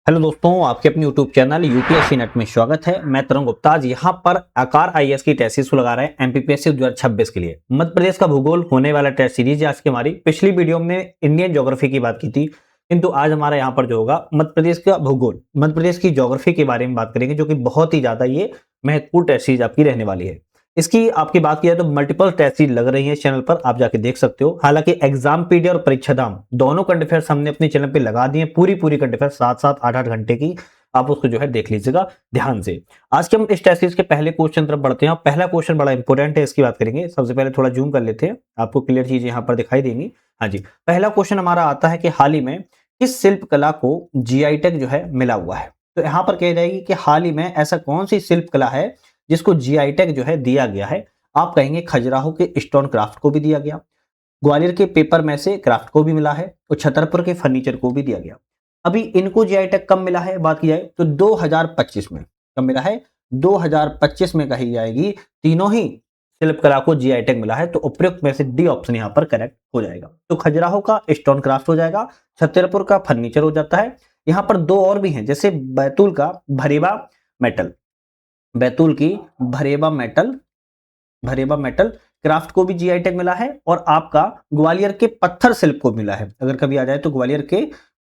Hello दोस्तों, आपके अपने यूट्यूब चैनल यूपीएससी नेट में स्वागत है। मैं तरंग गुप्ता। आज यहाँ पर आकार आईएएस की टेस्ट सीरीज को लगा रहे हैं एमपीपीएससी 2026 के लिए। मध्य प्रदेश का भूगोल होने वाला टेस्ट सीरीज है आज की हमारी। पिछली वीडियो में इंडियन ज्योग्राफी की बात की थी, किंतु आज हमारा यहाँ पर जो होगा मध्य प्रदेश का भूगोल, मध्य प्रदेश की ज्योग्राफी के बारे में बात करेंगे, जो कि बहुत ही ज्यादा ये महत्वपूर्ण टेस्ट सीरीज आपकी रहने वाली है। इसकी आपकी बात की जाए तो मल्टीपल टेस्ट सीरीज लग रही है चैनल पर, आप जाके देख सकते हो। हालांकि एग्जाम पीडी और परीक्षा दाम दोनों करंट अफेयर्स हमने अपने चैनल पे लगा दिए, पूरी करंट अफेयर्स 7-7 8-8 घंटे की। आप उसको जो है देख लीजिएगा ध्यान से। आज के हम इस टेस्ट सीरीज के पहले क्वेश्चन तरफ बढ़ते हैं। पहला क्वेश्चन बड़ा इंपॉर्टेंट है, इसकी बात करेंगे। सबसे पहले थोड़ा जूम कर लेते हैं, आपको क्लियर चीजें यहाँ पर दिखाई देंगी। हाँ जी, पहला क्वेश्चन हमारा आता है कि हाल ही में किस शिल्प कला को जीआई टैग जो है मिला हुआ है। तो यहाँ पर कह जाएगी कि हाल ही में ऐसा कौन सी शिल्प कला है जिसको जीआई टैग जो है दिया गया है। आप कहेंगे खजुराहो के स्टोन क्राफ्ट को भी दिया गया, ग्वालियर के पेपर में से क्राफ्ट को भी मिला है, और छतरपुर के फर्नीचर को भी दिया गया। अभी इनको जीआई टैग कब मिला है बात की जाए तो 2025 में। कब मिला है? 2025 में कही जाएगी। तीनों ही शिल्पकला को जीआई टैग मिला है, तो उपयुक्त में से डी ऑप्शन यहाँ पर करेक्ट हो जाएगा। तो खजुराहो का स्टोन क्राफ्ट हो जाएगा, छतरपुर का फर्नीचर हो जाता है। यहाँ पर दो और भी हैं, जैसे बैतूल का भरेबा मेटल, बैतूल की भरेबा मेटल क्राफ्ट को भी जीआई टैग मिला है, और आपका ग्वालियर के पत्थर शिल्प को मिला है। अगर कभी आ जाए तो ग्वालियर के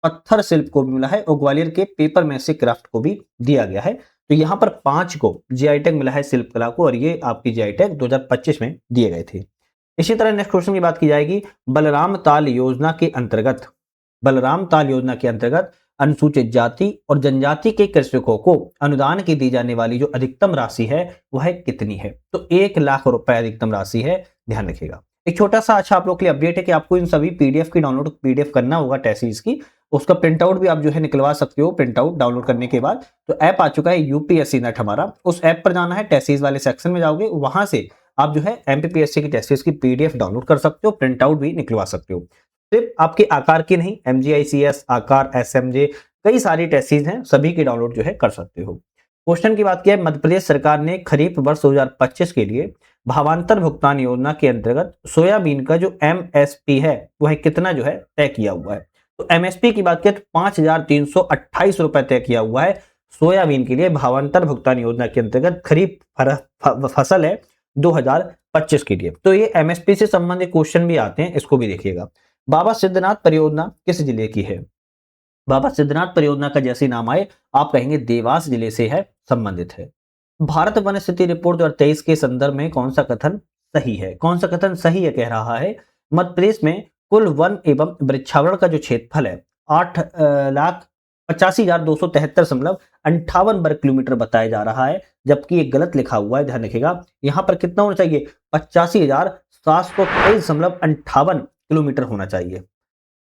पत्थर शिल्प को भी मिला है, और ग्वालियर के पेपर में से क्राफ्ट को भी दिया गया है। तो यहाँ पर 5 को जीआई टैग मिला है शिल्प कला को, और ये आपकी जीआई टैग 2025 में दिए गए थे। इसी तरह नेक्स्ट क्वेश्चन की बात की जाएगी। बलराम ताल योजना के अंतर्गत अनुसूचित जाति और जनजाति के कृषकों को अनुदान की दी जाने वाली जो अधिकतम राशि है वह कितनी है? तो 1 लाख रुपए अधिकतम राशि है, ध्यान रखिएगा। एक छोटा सा अच्छा आप लोग के लिए अपडेट है कि आपको इन सभी पीडीएफ की डाउनलोड पीडीएफ करना होगा टेस्ट सीरीज की। उसका प्रिंट आउट भी आप जो है निकलवा सकते हो। प्रिंट आउट डाउनलोड करने के बाद तो ऐप आ चुका है यूपीएससी नेट हमारा, उस ऐप पर जाना है, टेस्ट सीरीज वाले सेक्शन में जाओगे, वहां से आप जो है एमपीपीएससी की टेस्ट सीरीज की पीडीएफ डाउनलोड कर सकते हो, प्रिंट आउट भी निकलवा सकते हो। सिर्फ आपके आकार की नहीं, एमजीआईसीएस, आकार, एसएमजे, कई सारी टेस्ट सीरीज हैं, सभी की डाउनलोड जो है कर सकते हो। क्वेश्चन की बात की है, मध्य प्रदेश सरकार ने खरीफ वर्ष 2025 के लिए भावांतर भुगतान योजना के अंतर्गत सोयाबीन का जो एमएसपी है वह कितना जो है तय किया हुआ है। तो एमएसपी की बात करें तो 5,328 रुपए तय किया हुआ है सोयाबीन के लिए भावांतर भुगतान योजना के अंतर्गत। खरीफ फसल है 2025 के लिए। तो ये एमएसपी से संबंधित क्वेश्चन भी आते हैं, इसको भी देखिएगा। बाबा सिद्धनाथ परियोजना किस जिले की है? बाबा सिद्धनाथ परियोजना का जैसे नाम आए आप कहेंगे देवास जिले से है, संबंधित है। भारत वन स्थिति रिपोर्ट 2023 के संदर्भ में कौन सा कथन सही है? कौन सा कथन सही है कह रहा है? मध्य प्रदेश में कुल वन एवं वृक्षावरण का जो क्षेत्रफल है 8,85,273.58 वर्ग किलोमीटर बताया जा रहा है, जबकि ये गलत लिखा हुआ है, ध्यान रखिएगा। यहाँ पर कितना होना चाहिए? 85,723.58 किलोमीटर होना चाहिए।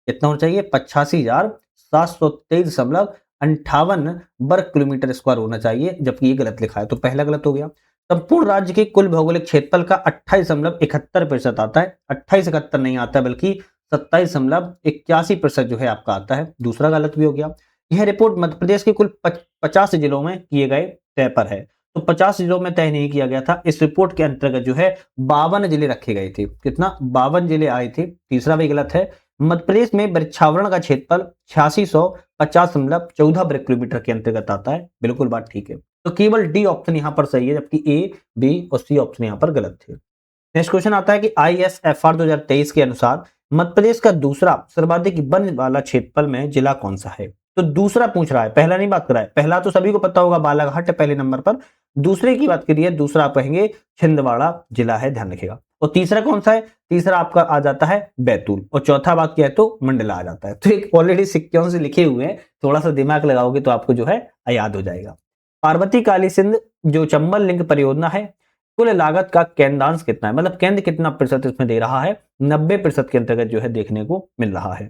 कितना होना चाहिए? 85,723.58 वर्ग किलोमीटर स्क्वायर होना चाहिए, जबकि ये गलत लिखा है, तो पहला गलत हो गया। संपूर्ण राज्य के कुल भौगोलिक क्षेत्रफल का 28.71% आता है, 2871 नहीं आता बल्कि 27.81% जो है आपका आता है, दूसरा गलत भी हो गया। यह रिपोर्ट मध्य प्रदेश के कुल 50 जिलों में किए गए तय पर है, तो 50 जिलों में तय नहीं किया गया था। इस रिपोर्ट के अंतर्गत जो है 52 जिले रखे गए थे। कितना? 52 जिले आए थे, तीसरा भी गलत है। मध्य प्रदेश में वृक्षावरण का क्षेत्रफल 8650.14 वर्ग किलोमीटर के अंतर्गत आता है, बिल्कुल बात ठीक है। तो केवल डी ऑप्शन यहां पर सही है, जबकि ए, बी और सी ऑप्शन यहां पर गलत थे। नेक्स्ट क्वेश्चन आता है कि आईएसएफआर 2023 के अनुसार मध्य प्रदेश का दूसरा सर्वाधिक वन वाला क्षेत्रफल में जिला कौन सा है? तो दूसरा पूछ रहा है, पहला नहीं बात कर रहा है। पहला तो सभी को पता होगा, बालाघाट है पहले नंबर पर। दूसरे की बात करिए, दूसरा आप कहेंगे छिंदवाड़ा जिला है, ध्यान रखिएगा। और तीसरा कौन सा है? तीसरा आपका आ जाता है बैतूल, और चौथा बात किया तो मंडला आ जाता है। तो एक ऑलरेडी सिक्कों से लिखे हुए हैं, थोड़ा सा दिमाग लगाओगे तो आपको जो है याद हो जाएगा। पार्वती काली सिंध जो चंबल लिंक परियोजना है, कुल लागत का केंद्रांश कितना है? मतलब केंद्र कितना प्रतिशत इसमें दे रहा है? 90% के अंतर्गत जो है देखने को मिल रहा है।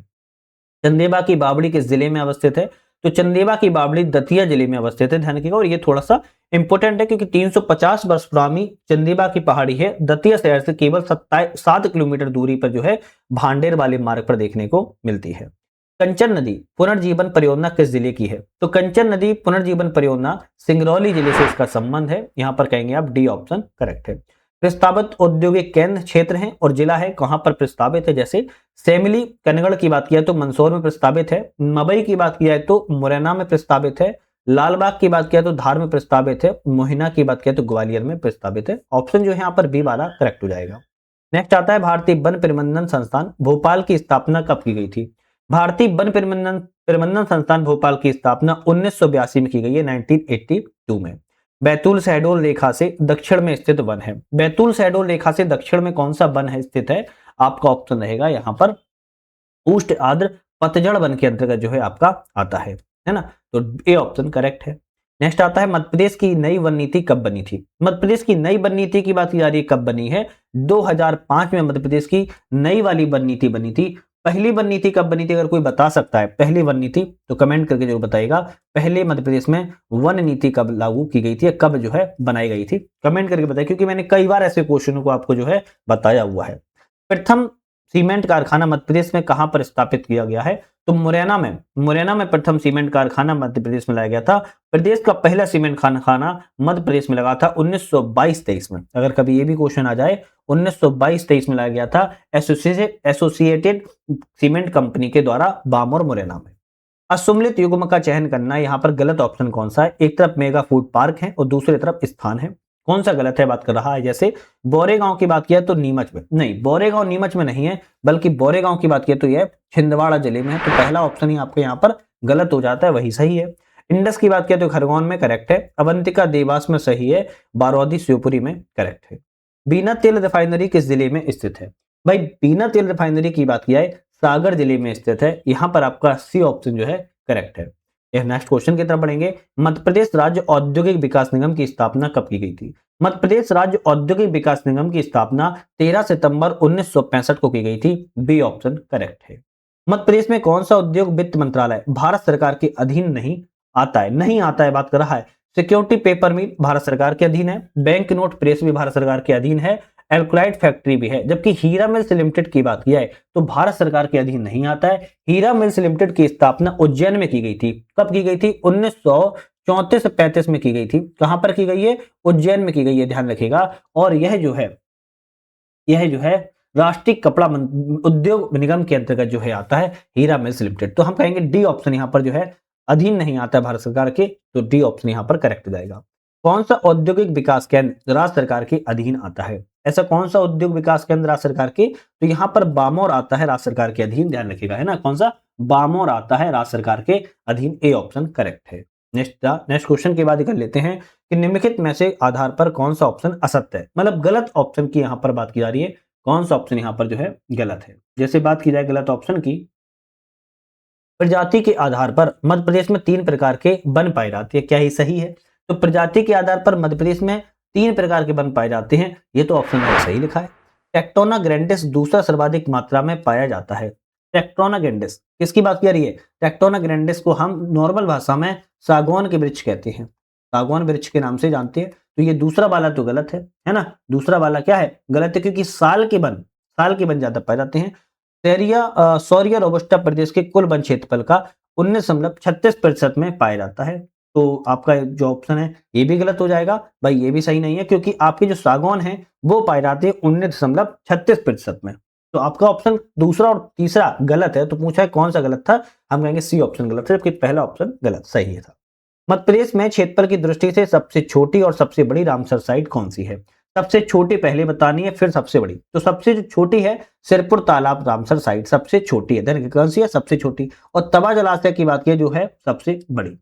चंदेबा की बावड़ी किस जिले में अवस्थित है? तो चंदेबा की बावड़ी दतिया जिले में अवस्थित है, ध्यान रखिएगा। और ये थोड़ा सा इंपोर्टेंट है क्योंकि 350 वर्ष पुरानी चंदेबा की पहाड़ी है, दतिया शहर से केवल 7 किलोमीटर दूरी पर जो है भांडेर वाले मार्ग पर देखने को मिलती है। कंचन नदी पुनर्जीवन परियोजना किस जिले की है? तो कंचन नदी पुनर्जीवन परियोजना सिंगरौली जिले से इसका संबंध है, यहां पर कहेंगे आप डी ऑप्शन करेक्ट है। प्रस्तावित औद्योगिक केंद्र क्षेत्र है और जिला है कहां पर प्रस्तावित है, जैसे सेमिली कन्नगढ़ की बात किया तो मंदसौर में प्रस्तावित है, मवई की बात किया तो मुरैना में प्रस्तावित है, लालबाग की बात किया तो धार में प्रस्तावित है, मोहिना की बात किया तो ग्वालियर में प्रस्तावित है। ऑप्शन जो है यहाँ पर बी वाला करेक्ट हो जाएगा। नेक्स्ट आता है भारतीय वन प्रबंधन संस्थान भोपाल की स्थापना कब की गई थी। भारतीय वन प्रबंधन प्रबंधन संस्थान भोपाल की स्थापना 1982 में की गई है, 1982 में। बैतूल शहडोल रेखा से दक्षिण में स्थित वन है। बैतूल शहडोल रेखा से दक्षिण में कौन सा वन है स्थित है, आपका ऑप्शन रहेगा यहाँ पर उष्ण आर्द्र पतझड़ वन के अंतर्गत जो है आपका आता है ना, तो ए ऑप्शन करेक्ट है। नेक्स्ट आता है मध्य प्रदेश की नई वन नीति कब बनी थी। मध्य प्रदेश की नई वन नीति की बात की जा रही है कब बनी है, 2005 में मध्य प्रदेश की नई वाली वन नीति बनी थी। पहली वन नीति कब बनी थी, अगर कोई बता सकता है पहली वन नीति तो कमेंट करके जरूर बताइएगा। पहले मध्य प्रदेश में वन नीति कब लागू की गई थी, कब जो है बनाई गई थी, कमेंट करके बताइए, क्योंकि मैंने कई बार ऐसे क्वेश्चनों को आपको जो है बताया हुआ है। प्रथम सीमेंट कारखाना मध्य प्रदेश में कहां पर स्थापित किया गया है, तो मुरैना में प्रथम सीमेंट कारखाना मध्य प्रदेश में लाया गया था। प्रदेश का पहला सीमेंट कारखाना मध्य प्रदेश में लगा था 1922-23 में। अगर कभी ये भी क्वेश्चन आ जाए 1922-23 में लाया गया था एसोसिएटेड सीमेंट कंपनी के द्वारा बामोर मुरैना में। असुमलित युग्म का चयन करना, यहाँ पर गलत ऑप्शन कौन सा है, एक तरफ मेगा फूड पार्क है और दूसरी तरफ स्थान है, कौन सा गलत है बात कर रहा है। जैसे बोरेगांव की बात किया तो नीमच में नहीं, बोरेगांव नीमच में नहीं है, बल्कि बोरेगांव की बात किया तो यह छिंदवाड़ा जिले में है, तो पहला ऑप्शन ही आपके यहाँ पर गलत हो जाता है, वही सही है। इंडस की बात किया तो खरगोन में करेक्ट है, अवंतिका देवास में सही है, बारौदी शिवपुरी में करेक्ट है। बीना तेल रिफाइनरी किस जिले में स्थित है, भाई बीना तेल रिफाइनरी की बात किया है सागर जिले में स्थित है, यहां पर आपका सी ऑप्शन जो है करेक्ट है। नेक्स्ट क्वेश्चन की तरफ बढ़ेंगे। मध्य प्रदेश राज्य औद्योगिक विकास निगम की स्थापना कब की गई थी। मध्य प्रदेश राज्य औद्योगिक विकास निगम की स्थापना 13 सितंबर 1965 को की गई थी, बी ऑप्शन करेक्ट है। मध्य प्रदेश में कौन सा उद्योग वित्त मंत्रालय भारत सरकार के अधीन नहीं आता है, नहीं आता है बात कर रहा है। सिक्योरिटी पेपर मिल भारत सरकार के अधीन है, बैंक नोट प्रेस भी भारत सरकार के अधीन है, एल्कलाइड फैक्ट्री भी है, जबकि हीरा मिल्स लिमिटेड की बात किया है तो भारत सरकार के अधीन नहीं आता है। हीरा मिल्स लिमिटेड की स्थापना उज्जैन में की गई थी, कब की गई थी, 1934-35 में की गई थी। कहां पर की गई है, उज्जैन में की गई है, ध्यान रखिएगा। और यह जो है राष्ट्रीय कपड़ा उद्योग निगम के अंतर्गत जो है आता है हीरा मिल्स लिमिटेड, तो हम कहेंगे डी ऑप्शन यहां पर जो है अधीन नहीं आता है भारत सरकार के, तो डी ऑप्शन यहां पर करेक्ट हो जाएगा। कौन सा औद्योगिक विकास केंद्र राज्य सरकार के अधीन आता है, ऐसा कौन सा उद्योग विकास केंद्र राज्य सरकार के, तो यहां पर बामोर आता है राज्य सरकार के अधीन, ध्यान रखिएगा, है ना, कौन सा, बामोर आता है राज्य सरकार के अधीन, ए ऑप्शन करेक्ट है। नेक्स्ट क्वेश्चन के बाद कर लेते हैं कि निम्नलिखित में से आधार पर कौन सा ऑप्शन असत्य है, मतलब गलत ऑप्शन की यहां पर बात की जा रही है, कौन सा ऑप्शन यहां पर जो है गलत है। जैसे बात की जाए गलत ऑप्शन की, प्रजाति के आधार पर मध्य प्रदेश में 3 प्रकार के वन पाए जाते हैं, क्या ही सही है, तो प्रजाति के आधार पर मध्य प्रदेश में 3 प्रकार के वन पाए जाते हैं, ये तो ऑप्शन में सही लिखा है। टेक्टोना ग्रैंडिस दूसरा सर्वाधिक मात्रा में पाया जाता है। टेक्टोना ग्रैंडिस किसकी बात की रही है, टेक्टोना ग्रैंडिस को हम नॉर्मल भाषा में सागौन के वृक्ष कहते हैं, सागौन वृक्ष के नाम से जानते हैं, तो ये दूसरा वाला तो गलत है ना, दूसरा वाला क्या है, गलत है, क्योंकि साल के वन ज्यादा पाए जाते हैं। सौरिया रोबस्टा प्रदेश के कुल वन क्षेत्रफल का 19.36% में पाया जाता है, तो आपका जो ऑप्शन है ये भी गलत हो जाएगा भाई, ये भी सही नहीं है, क्योंकि आपके जो सागौन है वो पाए जाते हैं 19.36% में, तो आपका ऑप्शन दूसरा और तीसरा गलत है। तो पूछा है कौन सा गलत था, हम कहेंगे सी ऑप्शन गलत है, जबकि पहला ऑप्शन गलत सही था। मध्य प्रदेश में क्षेत्रफल की दृष्टि से सबसे छोटी और सबसे बड़ी रामसर साइट कौन सी है, सबसे छोटी पहले बतानी है फिर सबसे बड़ी, तो सबसे जो छोटी है सिरपुर तालाब रामसर साइट सबसे छोटी है, देखिए कौन सी है सबसे छोटी, और तवा जलाशय की बात की जो है सबसे बड़ी।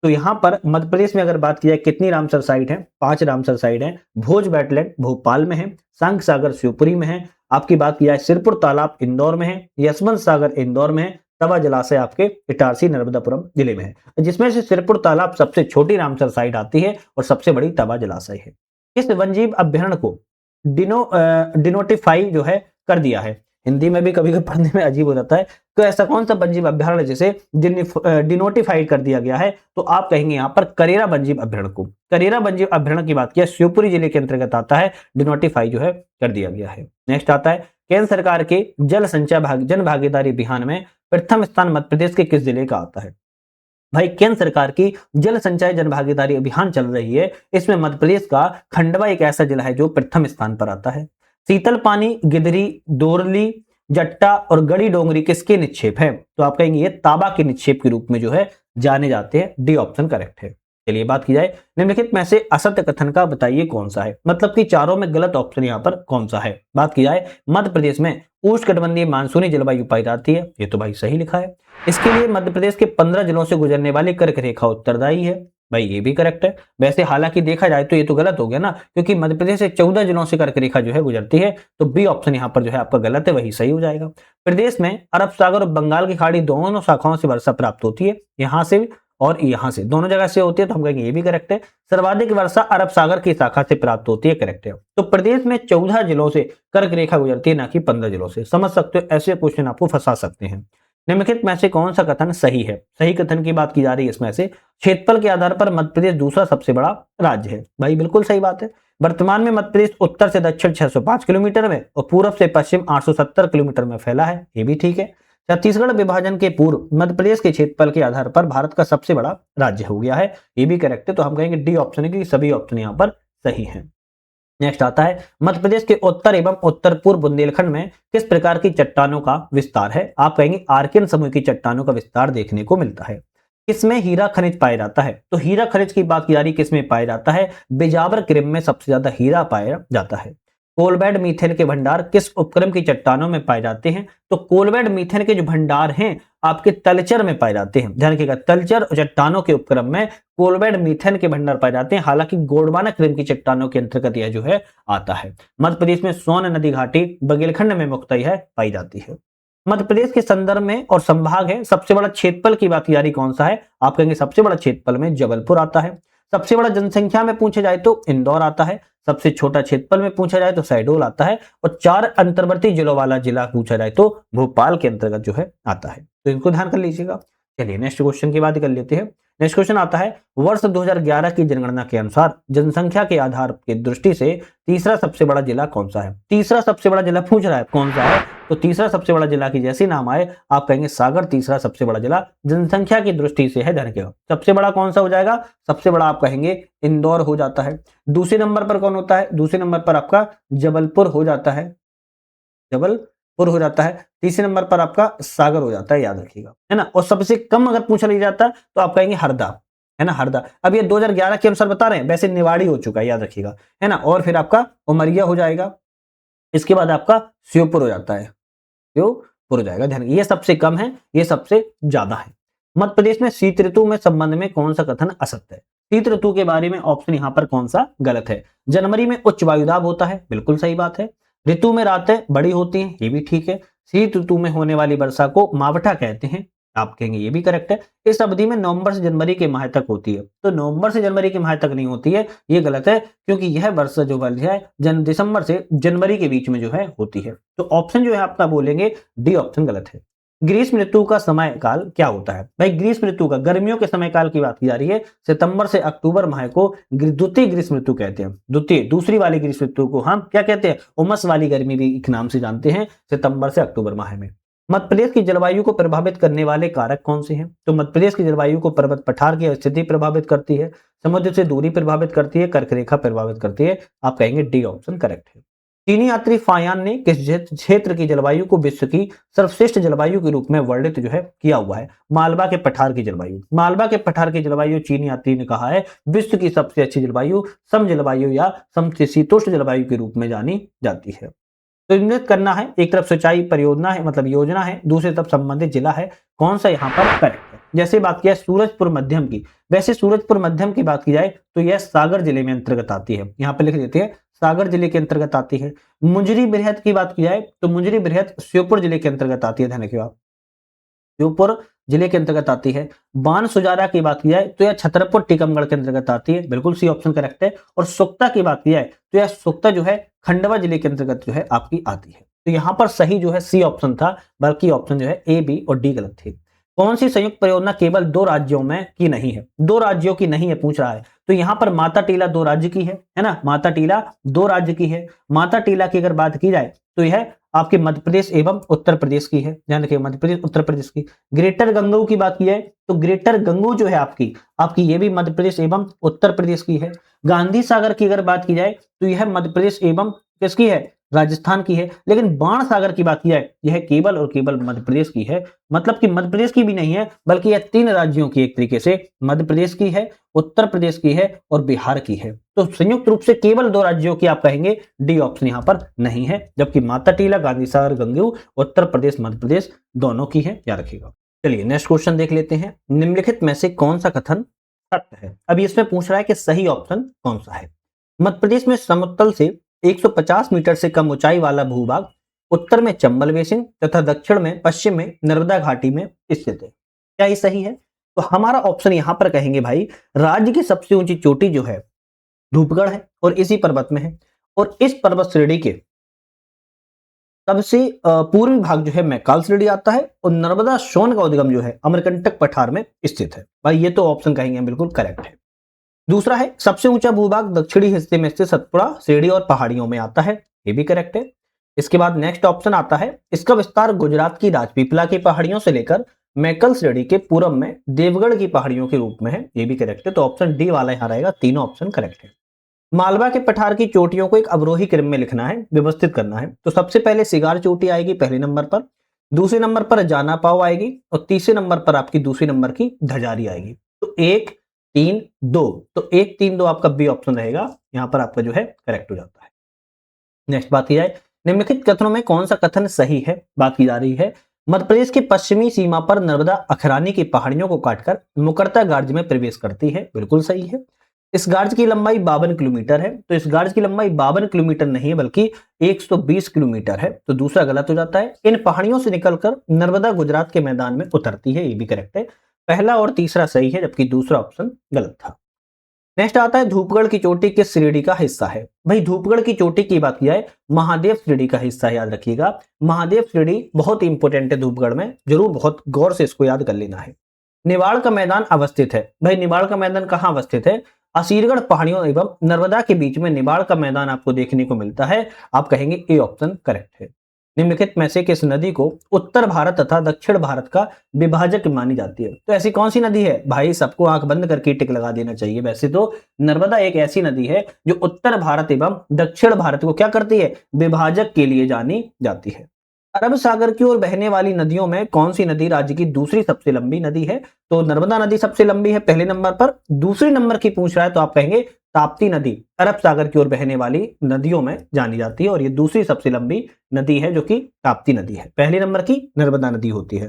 तो यहां पर मध्य प्रदेश में अगर बात की जाए कितनी रामसर साइट है, 5 रामसर साइट है। भोज वेटलैंड भोपाल में है, शंख सागर शिवपुरी में है, आपकी बात की जाए सिरपुर तालाब इंदौर में है, यशवंत सागर इंदौर में है, तवा जलाशय आपके इटारसी नर्मदापुरम जिले में है, जिसमें से सिरपुर तालाब सबसे छोटी रामसर साइट आती है और सबसे बड़ी तवा जलाशय है। इस वन्यजीव अभ्यारण्य को डिनोटिफाई जो है कर दिया है, हिंदी में भी कभी कभी पढ़ने में अजीब हो जाता है, तो ऐसा कौन सा वन्यजीव अभ्यारण्य जिसे डिनोटिफाइड कर दिया गया है, तो आप कहेंगे यहाँ पर करेरा वन्यजीव अभ्यारण्य को। करेरा वन्यजीव अभ्यारण्य की बात किया शिवपुरी जिले के अंतर्गत आता है, डिनोटिफाई जो है कर दिया गया है। नेक्स्ट आता है केंद्र सरकार के जल संचय जन भागीदारी अभियान में प्रथम स्थान मध्य प्रदेश के किस जिले का आता है, भाई केंद्र सरकार की जल संचय जन भागीदारी अभियान चल रही है, इसमें मध्य प्रदेश का खंडवा एक ऐसा जिला है जो प्रथम स्थान पर आता है। शीतल पानी, गिदरी, दोरली, जट्टा और गड़ी डोंगरी किसके निक्षेप है? तो आप कहेंगे ये तांबा के निक्षेप के रूप में जो है जाने जाते हैं। डी ऑप्शन करेक्ट है। चलिए बात की जाए निम्नलिखित में से असत्य कथन का बताइए कौन सा है, मतलब कि चारों में गलत ऑप्शन यहाँ पर कौन सा है। बात की जाए मध्य प्रदेश में उष्णकटिबंधीय मानसूनी जलवायु पाई जाती है, ये तो भाई सही लिखा है। इसके लिए मध्य प्रदेश के 15 जिलों से गुजरने वाली कर्क रेखा उत्तरदायी है, भाई ये भी करेक्ट है। वैसे हालांकि देखा जाए तो ये तो गलत हो गया ना, क्योंकि मध्य प्रदेश से 14 जिलों से कर्क रेखा जो है गुजरती है, तो बी ऑप्शन यहाँ पर जो है आपका गलत है, वही सही हो जाएगा। प्रदेश में अरब सागर और बंगाल की खाड़ी दोनों शाखाओं से वर्षा प्राप्त होती है, यहाँ से और यहाँ से, दोनों जगह से होती है, तो हम कहेंगे ये भी करेक्ट है। सर्वाधिक वर्षा अरब सागर की शाखा से प्राप्त होती है, करेक्ट है। तो प्रदेश में 14 जिलों से कर्क रेखा गुजरती है, ना कि 15 जिलों से। समझ सकते हो, ऐसे क्वेश्चन आपको फंसा सकते हैं। निम्नलिखित में से कौन सा कथन सही है? सही कथन की बात की जा रही है इसमें से, क्षेत्रफल के आधार पर मध्य प्रदेश दूसरा सबसे बड़ा राज्य है, भाई बिल्कुल सही बात है। वर्तमान में मध्य प्रदेश उत्तर से दक्षिण 605 किलोमीटर में और पूर्व से पश्चिम 870 किलोमीटर में फैला है, ये भी ठीक है। छत्तीसगढ़ विभाजन के पूर्व मध्य प्रदेश के क्षेत्रफल के आधार पर भारत का सबसे बड़ा राज्य हो गया है, ये भी करेक्ट है। तो हम कहेंगे डी ऑप्शन है, क्योंकि सभी ऑप्शन यहाँ पर सही हैं। नेक्स्ट आता है मध्य प्रदेश के उत्तर एवं उत्तर पूर्व बुंदेलखंड में किस प्रकार की चट्टानों का विस्तार है? आप कहेंगे आर्कियन समूह की चट्टानों का विस्तार देखने को मिलता है। किसमें हीरा खनिज पाया जाता है? तो हीरा खनिज की बात की जा रही, किसमें पाया जाता है? बिजावर क्रिम में सबसे ज्यादा हीरा पाया जाता है। कोलबेड मीथेन के भंडार किस उपक्रम की चट्टानों में पाए जाते हैं? तो कोलबेड मीथेन के जो भंडार हैं आपके तलचर में पाए जाते हैं, ध्यान रखिएगा, तलचर चट्टानों के उपक्रम में कोलबेड मीथेन के भंडार पाए जाते हैं। हालांकि गोंडवाना क्रिम की चट्टानों के अंतर्गत यह जो है आता है। मध्य प्रदेश में सोन नदी घाटी बघेलखंड में मुख्यतः पाई जाती है। मध्य प्रदेश के संदर्भ में और संभाग है, सबसे बड़ा क्षेत्रफल की बात की जा रही कौन सा है? आप कहेंगे सबसे बड़ा क्षेत्रफल में जबलपुर आता है। सबसे बड़ा जनसंख्या में पूछा जाए तो इंदौर आता है। सबसे छोटा क्षेत्रफल में पूछा जाए तो शहडोल आता है। और 4 अंतर्वर्ती जिलों वाला जिला पूछा जाए तो भोपाल के अंतर्गत जो है आता है, तो इनको ध्यान कर लीजिएगा। चलिए नेक्स्ट क्वेश्चन की बात कर लेते हैं। नेक्स्ट क्वेश्चन आता है वर्ष 2011 की जनगणना के अनुसार जनसंख्या के आधार की दृष्टि से तीसरा सबसे बड़ा जिला कौन सा है? तीसरा सबसे बड़ा जिला पूछ रहा है कौन सा है, तो तीसरा सबसे बड़ा जिला की जैसे नाम आए आप कहेंगे सागर तीसरा सबसे बड़ा जिला जनसंख्या की दृष्टि से है। ध्यान रखिएगा, सबसे बड़ा कौन सा हो जाएगा? सबसे बड़ा आप कहेंगे इंदौर हो जाता है। दूसरे नंबर पर कौन होता है? दूसरे नंबर पर आपका जबलपुर हो जाता है, जबलपुर हो जाता है। तीसरे नंबर पर आपका सागर हो जाता है, याद रखिएगा, है ना। और सबसे कम अगर पूछा नहीं जाता तो आप कहेंगे हरदा, है ना, हरदा। अब ये 2011 के अनुसार बता रहे हैं, वैसे निवाड़ी हो चुका है, याद रखिएगा, है ना। और फिर आपका उमरिया हो जाएगा, इसके बाद आपका श्योपुर हो जाता है, श्योपुर हो जाएगा। ध्यान, ये सबसे कम है, ये सबसे ज्यादा है। मध्य प्रदेश में शीत ऋतु में संबंध में कौन सा कथन असत्य है? शीत ऋतु के बारे में ऑप्शन यहाँ पर कौन सा गलत है? जनवरी में उच्च वायुदाब होता है, बिल्कुल सही बात है। ऋतु में रातें बड़ी होती हैं, ये भी ठीक है। शीत ऋतु में होने वाली वर्षा को मावठा कहते हैं, आप कहेंगे ये भी करेक्ट है। इस अवधि में नवंबर से जनवरी के माह तक होती है, तो नवंबर से जनवरी के माह तक नहीं होती है, ये गलत है, क्योंकि यह वर्षा जो है दिसंबर से जनवरी के बीच में जो है होती है। तो ऑप्शन जो है आपका बोलेंगे डी ऑप्शन गलत है। ग्रीष्म ऋतु का समय काल क्या होता है? भाई ग्रीष्म ऋतु का, गर्मियों के समय काल की बात की जा रही है। सितंबर से अक्टूबर माह को द्वितीय ग्रीष्म ऋतु कहते हैं। द्वितीय, दूसरी वाली ग्रीष्म ऋतु को हम क्या कहते हैं? उमस वाली गर्मी भी एक नाम से जानते हैं, सितंबर से अक्टूबर माह में। मध्य प्रदेश की जलवायु को प्रभावित करने वाले कारक कौन से हैं? तो मध्य प्रदेश की जलवायु को पर्वत पठार की स्थिति प्रभावित करती है, समुद्र से दूरी प्रभावित करती है, कर्क रेखा प्रभावित करती है, आप कहेंगे डी ऑप्शन करेक्ट है। चीनी यात्री फायान ने किस क्षेत्र की जलवायु को विश्व की सर्वश्रेष्ठ जलवायु के रूप में वर्णित जो है किया हुआ है? मालवा के पठार की जलवायु। मालवा के पठार की जलवायु चीनी यात्री ने कहा है विश्व की सबसे अच्छी जलवायु सम जलवायु या समशीतोष्ण जलवायु के रूप में जानी जाती है। तो इंगित करना है, एक तरफ सिंचाई परियोजना है, मतलब योजना है, दूसरी तरफ संबंधित जिला है, कौन सा यहाँ पर करेक्ट है? जैसे बात किया सूरजपुर मध्यम की, वैसे सूरजपुर मध्यम की बात की जाए तो यह सागर जिले में अंतर्गत आती है, यहाँ पे लिख देते हैं सागर जिले के अंतर्गत आती है। मुंजरी बृहत की बात की जाए तो मुंजरी बृहत श्योपुर जिले के अंतर्गत आती है, ध्यान रखिएगा, श्योपुर जिले के अंतर्गत आती है। बान सुजारा की बात की जाए तो यह छतरपुर टीकमगढ़ के अंतर्गत आती है, बिल्कुल सी ऑप्शन करेक्ट है। और सुक्ता की बात की जाए तो यह सुक्ता जो है खंडवा जिले के अंतर्गत जो है आपकी आती है। तो यहाँ पर सही जो है सी ऑप्शन था, बल्कि ऑप्शन जो है ए, बी और डी गलत थे। कौन सी संयुक्त परियोजना केवल 2 राज्यों में की नहीं है? 2 राज्यों की नहीं है पूछ रहा है, तो यहाँ पर माता टीला 2 राज्य की है ना, माता टीला 2 राज्य की है। माता टीला की अगर बात की जाए तो यह आपके मध्य प्रदेश एवं उत्तर प्रदेश की है, ध्यान रखिए मध्य प्रदेश उत्तर प्रदेश की। ग्रेटर गंगऊ की बात की जाए तो ग्रेटर गंगऊ जो है आपकी आपकी ये भी मध्य प्रदेश एवं उत्तर प्रदेश की है। गांधी सागर की अगर बात की जाए तो यह मध्य प्रदेश एवं किसकी है, राजस्थान की है। लेकिन बाण सागर की बात की जाए यह केवल और केवल मध्य प्रदेश की है, मतलब कि मध्य प्रदेश की भी नहीं है बल्कि यह 3 राज्यों की एक तरीके से, मध्य प्रदेश की है, उत्तर प्रदेश की है और बिहार की है। तो संयुक्त रूप से केवल 2 राज्यों की आप कहेंगे, डी ऑप्शन यहां पर नहीं है, जबकि माता टीला, गांधी सागर, गंगेऊ उत्तर प्रदेश मध्य प्रदेश दोनों की है, याद रखिएगा। चलिए नेक्स्ट क्वेश्चन देख लेते हैं। निम्नलिखित में से कौन सा कथन सत्य है? अभी इसमें पूछ रहा है कि सही ऑप्शन कौन सा है। मध्य प्रदेश में समतल से 150 मीटर से कम ऊंचाई वाला भूभाग उत्तर में चंबल बेसिन तथा दक्षिण में पश्चिम में नर्मदा घाटी में स्थित है। क्या ये सही है? तो हमारा ऑप्शन यहां पर कहेंगे भाई, राज्य की सबसे ऊंची चोटी जो है धूपगढ़ है और इसी पर्वत में है, और इस पर्वत श्रेणी के सबसे पूर्वी भाग जो है मैकाल श्रेणी आता है, और नर्मदा सोन का उद्गम जो है अमरकंटक पठार में स्थित है। भाई ये तो ऑप्शन कहेंगे बिल्कुल करेक्ट है। दूसरा है सबसे ऊंचा भूभाग दक्षिणी हिस्से में स्थित सतपुड़ा श्रेणी और पहाड़ियों में आता है, ये भी करेक्ट है। इसके बाद नेक्स्ट ऑप्शन आता है, इसका विस्तार गुजरात की राजपीपला की पहाड़ियों से लेकर मैकल श्रेणी के पूरब में देवगढ़ की पहाड़ियों के रूप में है, ये भी करेक्ट है। तो ऑप्शन डी वाला यहां रहेगा, तीनों ऑप्शन करेक्ट है। मालवा के पठार की चोटियों को एक अवरोही क्रम में लिखना है, व्यवस्थित करना है। तो सबसे पहले सिगार चोटी आएगी पहले नंबर पर, दूसरे नंबर पर जाना पाव आएगी, और तीसरे नंबर पर आपकी दूसरे नंबर की धजारी आएगी। तो 1 3 2, तो 1 3 2 आपका बी ऑप्शन रहेगा, यहां पर आपका जो है करेक्ट हो जाता है। नेक्स्ट बात की जाए, निम्नलिखित कथनों में कौन सा कथन सही है? बात की जा रही है मध्य प्रदेश की पश्चिमी सीमा पर नर्मदा अखरानी की पहाड़ियों को काटकर मुकरता गार्ज में प्रवेश करती है, बिल्कुल सही है। इस गार्ज की लंबाई 52 किलोमीटर है, तो इस गार्ज की लंबाई 52 किलोमीटर नहीं है बल्कि 120 किलोमीटर है, तो दूसरा गलत हो जाता है। इन पहाड़ियों से निकलकर नर्मदा गुजरात के मैदान में उतरती है, ये भी करेक्ट है। पहला और तीसरा सही है, जबकि दूसरा ऑप्शन गलत था। नेक्स्ट आता है, धूपगढ़ की चोटी किस श्रेणी का हिस्सा है? भाई धूपगढ़ की चोटी की बात की जाए महादेव श्रेणी का हिस्सा है, याद रखिएगा। महादेव श्रेणी बहुत इंपॉर्टेंट है धूपगढ़ में, जरूर बहुत गौर से इसको याद कर लेना है। निवाड़ का मैदान अवस्थित है, भाई निवाड़ का मैदान कहाँ अवस्थित है? असीरगढ़ पहाड़ियों एवं नर्मदा के बीच में निवाड़ का मैदान आपको देखने को मिलता है, आप कहेंगे ए ऑप्शन करेक्ट है। निम्नलिखित में से किस नदी को उत्तर भारत तथा दक्षिण भारत का विभाजक मानी जाती है? तो ऐसी कौन सी नदी है? भाई सबको आंख बंद करके टिक लगा देना चाहिए। वैसे तो नर्मदा एक ऐसी नदी है जो उत्तर भारत एवं दक्षिण भारत को क्या करती है? विभाजक के लिए जानी जाती है। अरब सागर की ओर बहने वाली नदियों में कौन सी नदी राज्य की दूसरी सबसे लंबी नदी है? तो नर्मदा नदी सबसे लंबी है पहले नंबर पर। दूसरे नंबर की पूछ रहा है तो आप कहेंगे ताप्ती नदी अरब सागर की ओर बहने वाली नदियों में जानी जाती है, और ये दूसरी सबसे लंबी नदी है जो कि ताप्ती नदी है। पहले नंबर की नर्मदा नदी होती है।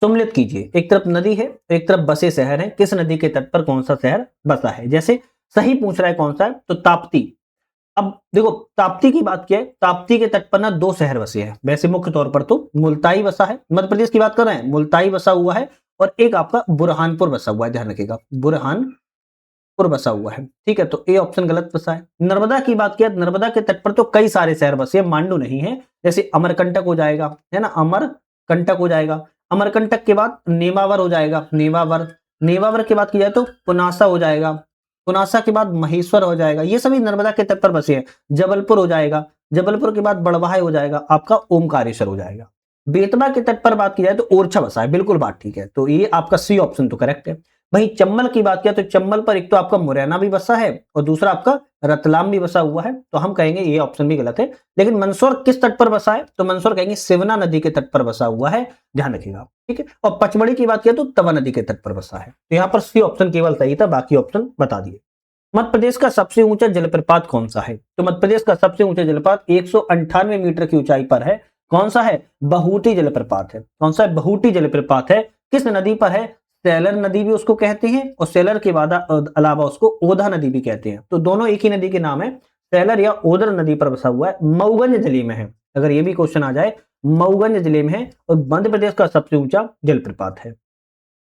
सम्मिलित कीजिए, एक तरफ नदी है एक तरफ बसे शहर है, किस नदी के तट पर कौन सा शहर बसा है? जैसे सही पूछ रहा है कौन सा है, तो ताप्ती। अब देखो ताप्ती की बात किया है, ताप्ती के तट पर ना 2 शहर बसे हैं। वैसे मुख्य तौर पर तो मुल्ताई बसा है, मध्य प्रदेश की बात कर रहे हैं, मुल्ताई बसा हुआ है, और एक आपका बुरहानपुर बसा हुआ है, ध्यान रखिएगा बुरहानपुर बसा हुआ है, ठीक है। तो ए ऑप्शन गलत बसा है। नर्मदा की बात किया, नर्मदा के तट पर तो कई सारे शहर बसे हैं, मांडू नहीं है। जैसे अमरकंटक हो जाएगा, है ना, अमरकंटक हो जाएगा। अमरकंटक के बाद नेमावर हो जाएगा, नेमावर। नेमावर की बात की जाए तो पुनासा हो जाएगा, पुनासा के बाद महेश्वर हो जाएगा। ये सभी नर्मदा के तट पर बसे हैं। जबलपुर हो जाएगा, जबलपुर के बाद बड़वाह हो जाएगा, आपका ओमकारेश्वर हो जाएगा। बेतवा के तट पर बात की जाए तो ओरछा बसा है, बिल्कुल बात ठीक है। तो ये आपका सी ऑप्शन तो करेक्ट है। वहीं चंबल की बात किया तो चंबल पर एक तो आपका मुरैना भी बसा है और दूसरा आपका रतलाम भी बसा हुआ है, तो हम कहेंगे ये ऑप्शन भी गलत है। लेकिन मंदसौर किस तट पर बसा है? तो मंदसौर कहेंगे सिवना नदी के तट पर बसा हुआ है, ध्यान रखिएगा, ठीक है। और पचमढ़ी की बात किया तो तवा नदी के तट पर बसा है। तो यहाँ पर सी ऑप्शन केवल सही था, बाकी ऑप्शन बता दिए। मध्य प्रदेश का सबसे ऊंचा जलप्रपात कौन सा है? तो मध्य प्रदेश का सबसे ऊंचा जलप्रपात 198 मीटर की ऊंचाई पर है। कौन सा है? बहूटी जलप्रपात है। कौन सा है? बहूटी जलप्रपात है। किस नदी पर है? सेलर नदी भी उसको कहते हैं, और सेलर के बाद अलावा उसको ओधा नदी भी कहते हैं। तो दोनों एक ही नदी के नाम है, सेलर या ओदर नदी पर बसा हुआ है। मऊगंज जिले में है, अगर ये भी क्वेश्चन आ जाए, मऊगंज जिले में है, और मध्य प्रदेश का सबसे ऊंचा जलप्रपात है।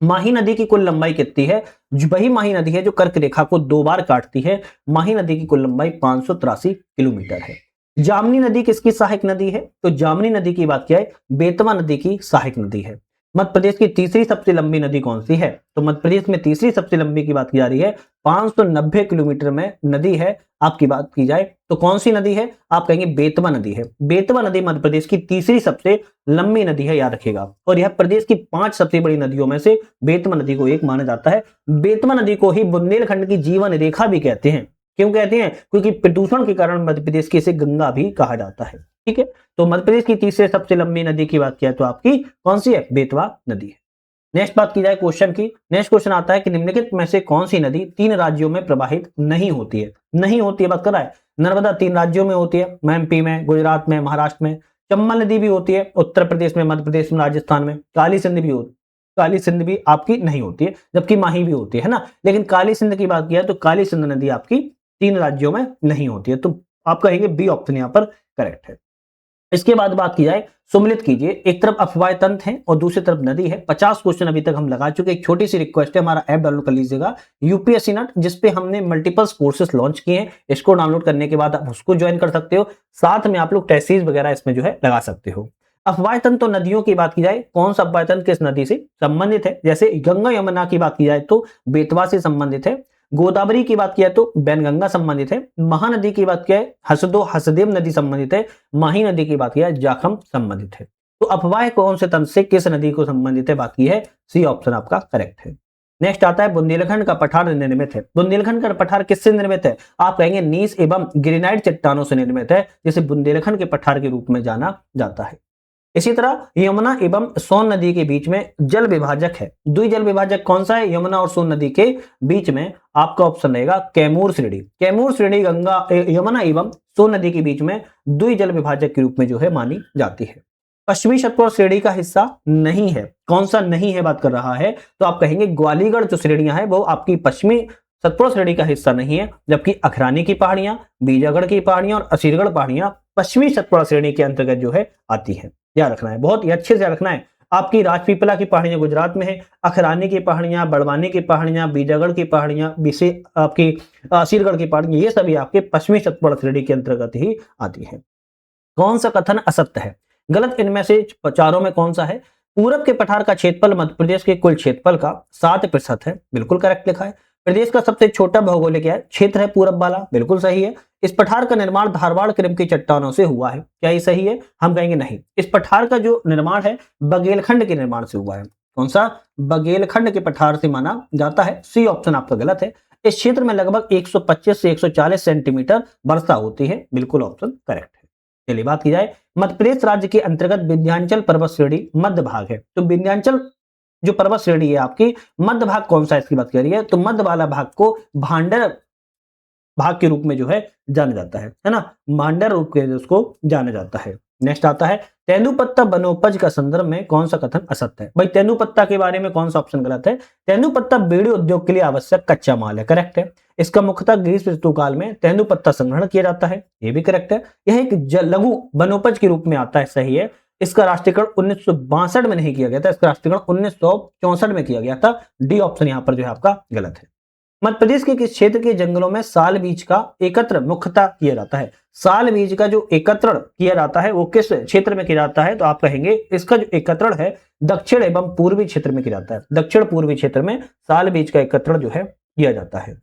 माही नदी की कुल लंबाई कितनी है? वही माही नदी है जो कर्क रेखा को 2 बार काटती है। माही नदी की कुल लंबाई 583 किलोमीटर है। जामनी नदी किसकी सहायक नदी है? तो जामनी नदी की बात किया है, बेतवा नदी की सहायक नदी है। मध्य प्रदेश की तीसरी सबसे लंबी नदी कौन सी है? तो मध्य प्रदेश में तीसरी सबसे लंबी की बात की जा रही है, 590 किलोमीटर में नदी है। आपकी बात की जाए तो कौन सी नदी है? आप कहेंगे बेतवा नदी है। बेतवा नदी मध्य प्रदेश की तीसरी सबसे लंबी नदी है, याद रखिएगा। और यह प्रदेश की 5 सबसे बड़ी नदियों में से बेतवा नदी को एक माना जाता है। बेतवा नदी को ही बुंदेलखंड की जीवन रेखा भी कहते हैं। क्यों कहते हैं? क्योंकि प्रदूषण के कारण मध्य प्रदेश की इसे गंगा भी कहा जाता है। ठीक है, तो मध्य प्रदेश की तीसरे सबसे लंबी नदी की बात किया तो आपकी कौन सी है? बेतवा नदी है। नेक्स्ट बात की जाए क्वेश्चन की, नेक्स्ट क्वेश्चन आता है कि निम्नलिखित में से कौन सी नदी 3 राज्यों में प्रवाहित नहीं होती है? नहीं होती है बात कर रहा है। नर्मदा 3 राज्यों में होती है, एमपी में, गुजरात में, महाराष्ट्र में। चंबल नदी भी होती है उत्तर प्रदेश में, मध्य प्रदेश में, राजस्थान में। काली सिंध भी आपकी नहीं होती है, जबकि माही भी होती है ना। लेकिन काली सिंध की बात किया तो काली सिंध नदी आपकी 3 राज्यों में नहीं होती है, तो आप कहेंगे बी ऑप्शन यहां पर करेक्ट है। इसके बाद बात की जाए, सुमिलित कीजिए, एक तरफ अफवाह तंत्र है और दूसरी तरफ नदी है। 50 क्वेश्चन अभी तक हम लगा चुके। एक छोटी सी रिक्वेस्ट है, हमारा ऐप डाउनलोड कर लीजिएगा यूपीएससी नट, जिसपे हमने मल्टीपल कोर्सेस लॉन्च किए हैं। इसको डाउनलोड करने के बाद आप उसको ज्वाइन कर सकते हो, साथ में आप लोग टेस्ट सीरीज वगैरह इसमें जो है लगा सकते हो। अफवाह तंत्र तो नदियों की बात की जाए, कौन सा अफवाह तंत्र किस नदी से संबंधित है? जैसे गंगा यमुना की बात की जाए तो बेतवा से संबंधित है। गोदावरी की बात किया तो बैनगंगा संबंधित है। महानदी की बात किया है हसदो हसदेव नदी संबंधित है। माही नदी की बात किया है जाखम संबंधित है। तो अफवाह कौन से तंत्र से किस नदी को संबंधित है? बाकी है सी ऑप्शन आपका करेक्ट है। नेक्स्ट आता है बुंदेलखंड का पठार निर्मित है। बुंदेलखंड का पठार किससे निर्मित है? आप कहेंगे नीस एवं ग्रेनाइट चट्टानों से निर्मित है, जिसे बुंदेलखंड के पठार के रूप में जाना जाता है। इसी तरह यमुना एवं सोन नदी के बीच में जल विभाजक है। द्वि जल विभाजक कौन सा है? यमुना और सोन नदी के बीच में आपका ऑप्शन रहेगा कैमूर श्रेणी। कैमूर श्रेणी गंगा यमुना एवं सोन नदी के बीच में द्वि जल विभाजक के रूप में जो है मानी जाती है। पश्चिमी सतपुड़ा श्रेणी का हिस्सा नहीं है। कौन सा नहीं है बात कर रहा है? तो आप कहेंगे ग्वालीगढ़ जो श्रेणियां है वो आपकी पश्चिमी सतपुड़ा श्रेणी का हिस्सा नहीं है, जबकि अखरानी की पहाड़ियां, बीजागढ़ की पहाड़ियां और असीरगढ़ पहाड़ियां पश्चिमी सतपुड़ा श्रेणी के अंतर्गत जो है आती है। याद रखना है, बहुत ही अच्छे से याद रखना है। आपकी राजपीपला की पहाड़ियां गुजरात में है, अखरानी की पहाड़ियां, बड़वानी की पहाड़ियां, बीजागढ़ की पहाड़ियां, बीसे आपकी असीरगढ़ की पहाड़ियां, ये सभी आपके पश्चिमी सतपुड़ा श्रेणी के अंतर्गत ही आती है। कौन सा कथन असत्य है? गलत इनमें से चारों में कौन सा है? पूरब के पठार का क्षेत्रफल मध्य प्रदेश के कुल क्षेत्रफल का 7% है, बिल्कुल करेक्ट लिखा है। प्रदेश का सबसे छोटा भौगोलिक क्षेत्र है पूरब वाला, बिल्कुल सही है। इस पठार का निर्माण धारवाड़ क्रम की चट्टानों से हुआ है, क्या ये सही है? हम कहेंगे नहीं। इस पठार का जो निर्माण है बघेलखंड के निर्माण से हुआ है। कौन सा? बघेलखंड के पठार से माना जाता है। सी ऑप्शन आपका गलत है। इस क्षेत्र में लगभग 125 से 140 सेंटीमीटर वर्षा होती है, बिल्कुल ऑप्शन करेक्ट है। चलिए बात की जाए, मध्य प्रदेश राज्य के अंतर्गत विंध्याचल पर्वत श्रेणी मध्य भाग है। तो विंध्याचल जो पर्वत श्रेणी है आपकी मध्य भाग कौन सा है इसकी बात करिए, तो मध्य वाला भाग को भांडर भाग के रूप में जो है जाना जाता है ना, भांडर रूप के उसको जाना जाता है। नेक्स्ट आता है तेंदुपत्ता वनोपज का संदर्भ में कौन सा कथन असत्य है? भाई तेंदुपत्ता के बारे में कौन सा ऑप्शन गलत है? तेंदुपत्ता बीड़ी उद्योग के लिए आवश्यक कच्चा माल है, करेक्ट है। इसका मुख्यतः ग्रीष्म ऋतुकाल में तेंदुपत्ता संग्रहण किया जाता है, ये भी करेक्ट है। यह एक लघु वनोपज के रूप में आता है, सही है। इसका राष्ट्रीयकरण 1962 में नहीं किया गया था, इसका राष्ट्रीयकरण 1964 में किया गया था। डी ऑप्शन यहां पर जो है आपका गलत है। मध्य प्रदेश के किस क्षेत्र के जंगलों में साल बीज का एकत्र मुख्यतः किया जाता है? साल बीज का जो एकत्रण किया जाता है वो किस क्षेत्र में किया जाता है? तो आप कहेंगे इसका जो एकत्रण है दक्षिण एवं पूर्वी क्षेत्र में किया जाता है। दक्षिण पूर्वी क्षेत्र में साल बीज का एकत्रण जो है किया जाता है।